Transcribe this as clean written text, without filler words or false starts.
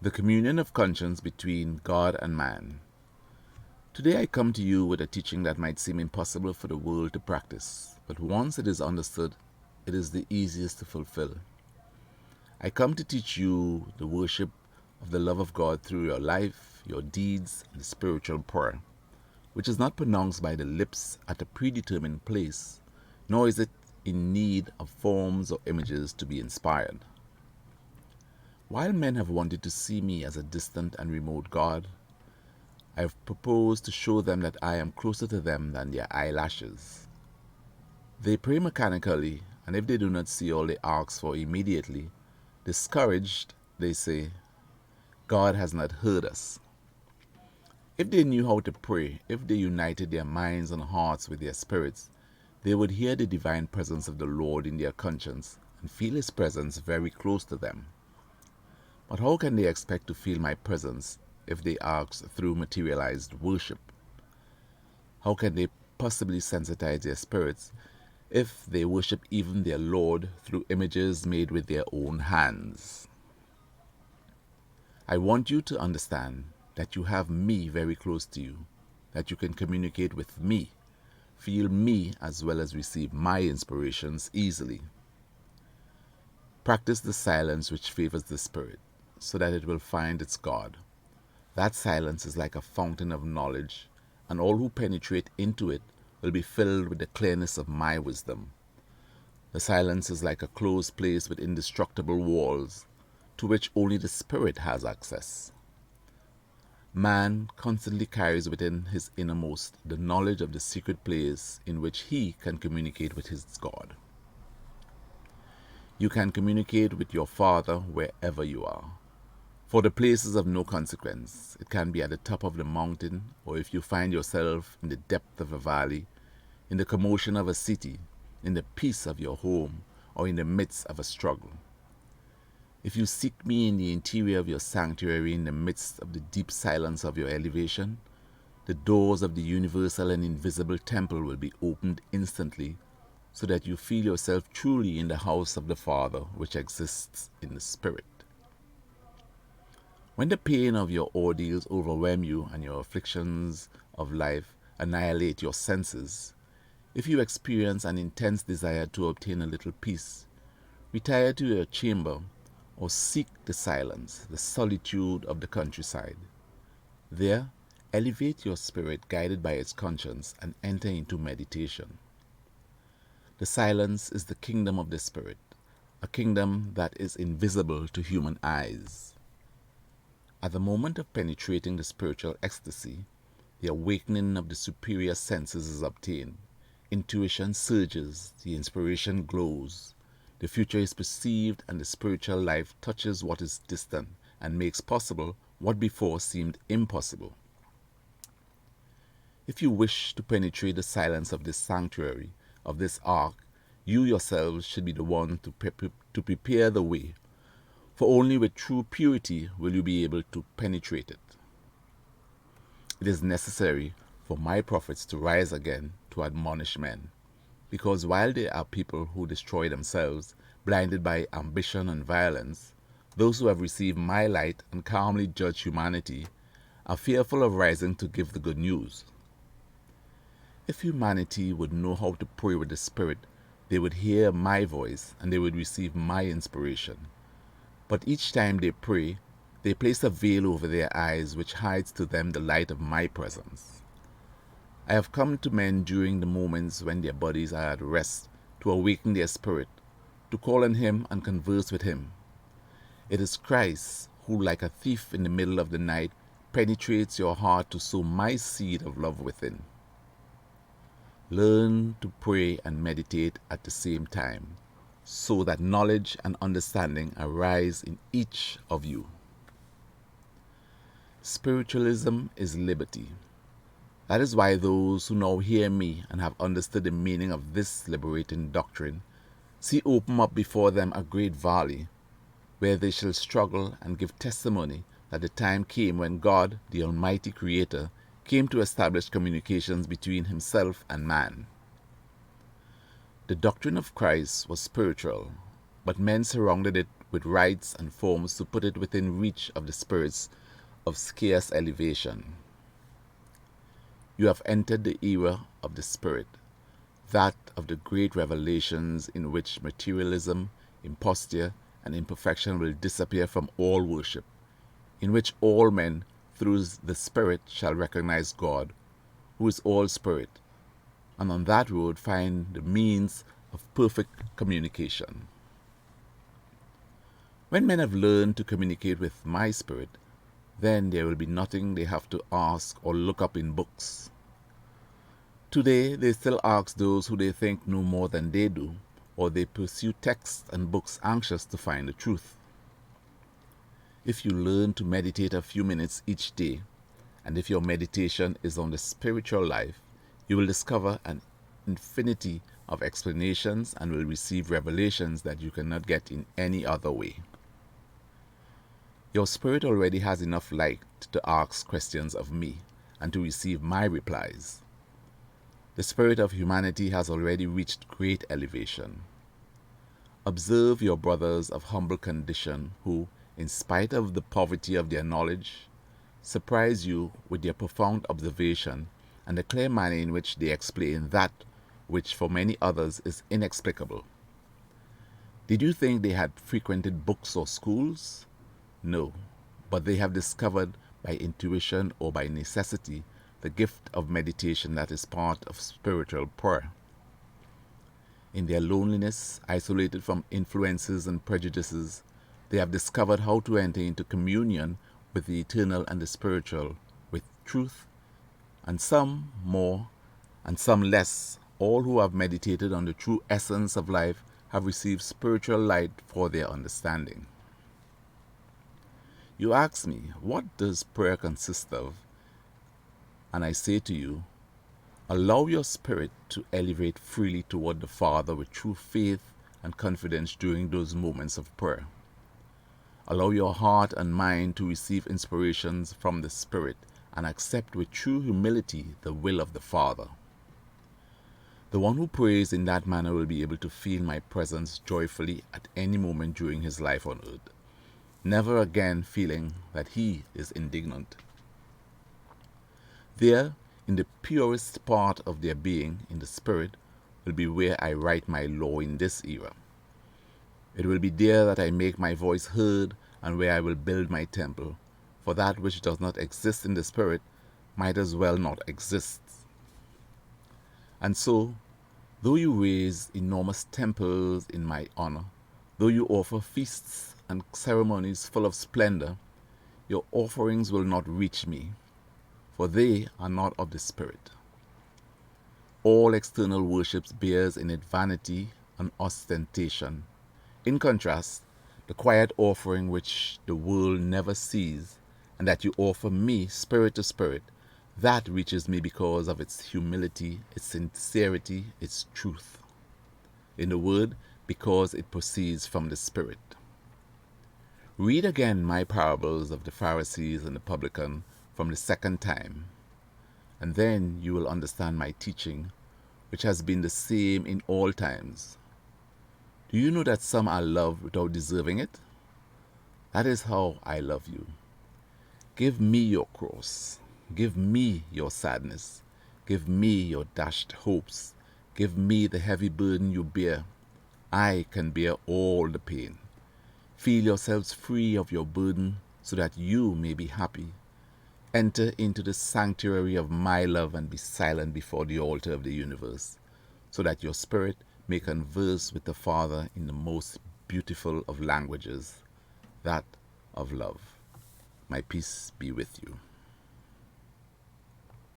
The communion of conscience between God and man. Today I come to you with a teaching that might seem impossible for the world to practice, but once it is understood, it is the easiest to fulfill. I come to teach you the worship of the love of God through your life, your deeds, and the spiritual prayer, which is not pronounced by the lips at a predetermined place, nor is it in need of forms or images to be inspired. While men have wanted to see me as a distant and remote God, I have proposed to show them that I am closer to them than their eyelashes. They pray mechanically, and if they do not see all they ask for immediately, discouraged, they say, God has not heard us. If they knew how to pray, if they united their minds and hearts with their spirits, they would hear the divine presence of the Lord in their conscience and feel His presence very close to them. But how can they expect to feel my presence if they ask through materialized worship? How can they possibly sensitize their spirits if they worship even their Lord through images made with their own hands? I want you to understand that you have me very close to you, that you can communicate with me, feel me as well as receive my inspirations easily. Practice the silence which favors the Spirit, so that it will find its God. That silence is like a fountain of knowledge, and all who penetrate into it will be filled with the clearness of my wisdom. The silence is like a closed place with indestructible walls, to which only the Spirit has access. Man constantly carries within his innermost the knowledge of the secret place in which he can communicate with his God. You can communicate with your Father wherever you are. For the place is of no consequence. It can be at the top of the mountain, or if you find yourself in the depth of a valley, in the commotion of a city, in the peace of your home, or in the midst of a struggle. If you seek me in the interior of your sanctuary, in the midst of the deep silence of your elevation, the doors of the universal and invisible temple will be opened instantly, so that you feel yourself truly in the house of the Father, which exists in the Spirit. When the pain of your ordeals overwhelm you and your afflictions of life annihilate your senses, if you experience an intense desire to obtain a little peace, retire to your chamber or seek the silence, the solitude of the countryside. There, elevate your spirit guided by its conscience and enter into meditation. The silence is the kingdom of the Spirit, a kingdom that is invisible to human eyes. At the moment of penetrating the spiritual ecstasy, the awakening of the superior senses is obtained. Intuition surges, the inspiration glows, the future is perceived, and the spiritual life touches what is distant and makes possible what before seemed impossible. If you wish to penetrate the silence of this sanctuary, of this ark, you yourselves should be the one to prepare the way, for only with true purity will you be able to penetrate it. It is necessary for my prophets to rise again to admonish men, because while there are people who destroy themselves, blinded by ambition and violence, those who have received my light and calmly judge humanity are fearful of rising to give the good news. If humanity would know how to pray with the Spirit, they would hear my voice and they would receive my inspiration. But each time they pray, they place a veil over their eyes which hides to them the light of my presence. I have come to men during the moments when their bodies are at rest to awaken their spirit, to call on Him and converse with Him. It is Christ who, like a thief in the middle of the night, penetrates your heart to sow my seed of love within. Learn to pray and meditate at the same time, so that knowledge and understanding arise in each of you. Spiritualism is liberty. That is why those who now hear me and have understood the meaning of this liberating doctrine see open up before them a great valley, where they shall struggle and give testimony that the time came when God, the Almighty Creator, came to establish communications between Himself and man. The doctrine of Christ was spiritual, but men surrounded it with rites and forms to put it within reach of the spirits of scarce elevation. You have entered the era of the Spirit, that of the great revelations in which materialism, imposture, and imperfection will disappear from all worship, in which all men through the Spirit shall recognize God, who is all Spirit, and on that road find the means of perfect communication. When men have learned to communicate with my Spirit, then there will be nothing they have to ask or look up in books. Today, they still ask those who they think know more than they do, or they pursue texts and books anxious to find the truth. If you learn to meditate a few minutes each day, and if your meditation is on the spiritual life, you will discover an infinity of explanations and will receive revelations that you cannot get in any other way. Your spirit already has enough light to ask questions of me and to receive my replies. The spirit of humanity has already reached great elevation. Observe your brothers of humble condition who, in spite of the poverty of their knowledge, surprise you with their profound observation and the clear manner in which they explain that which for many others is inexplicable. Did you think they had frequented books or schools? No, but they have discovered by intuition or by necessity the gift of meditation that is part of spiritual prayer. In their loneliness, isolated from influences and prejudices, they have discovered how to enter into communion with the eternal and the spiritual, with truth, and some more and some less. All who have meditated on the true essence of life have received spiritual light for their understanding. You ask me, what does prayer consist of? And I say to you, allow your spirit to elevate freely toward the Father with true faith and confidence during those moments of prayer. Allow your heart and mind to receive inspirations from the Spirit and accept with true humility the will of the Father. The one who prays in that manner will be able to feel my presence joyfully at any moment during his life on earth, never again feeling that he is indignant. There, in the purest part of their being, in the Spirit, will be where I write my law in this era. It will be there that I make my voice heard and where I will build my temple, for that which does not exist in the Spirit might as well not exist. And so, though you raise enormous temples in my honor, though you offer feasts and ceremonies full of splendor, your offerings will not reach me, for they are not of the Spirit. All external worship bears in it vanity and ostentation. In contrast, the quiet offering which the world never sees, and that you offer me spirit to spirit, that reaches me because of its humility, its sincerity, its truth. In a word, because it proceeds from the Spirit. Read again my parables of the Pharisees and the publican from the second time, and then you will understand my teaching, which has been the same in all times. Do you know that some are loved without deserving it? That is how I love you. Give me your cross. Give me your sadness. Give me your dashed hopes. Give me the heavy burden you bear. I can bear all the pain. Feel yourselves free of your burden so that you may be happy. Enter into the sanctuary of my love and be silent before the altar of the universe, so that your spirit may converse with the Father in the most beautiful of languages, that of love. My peace be with you.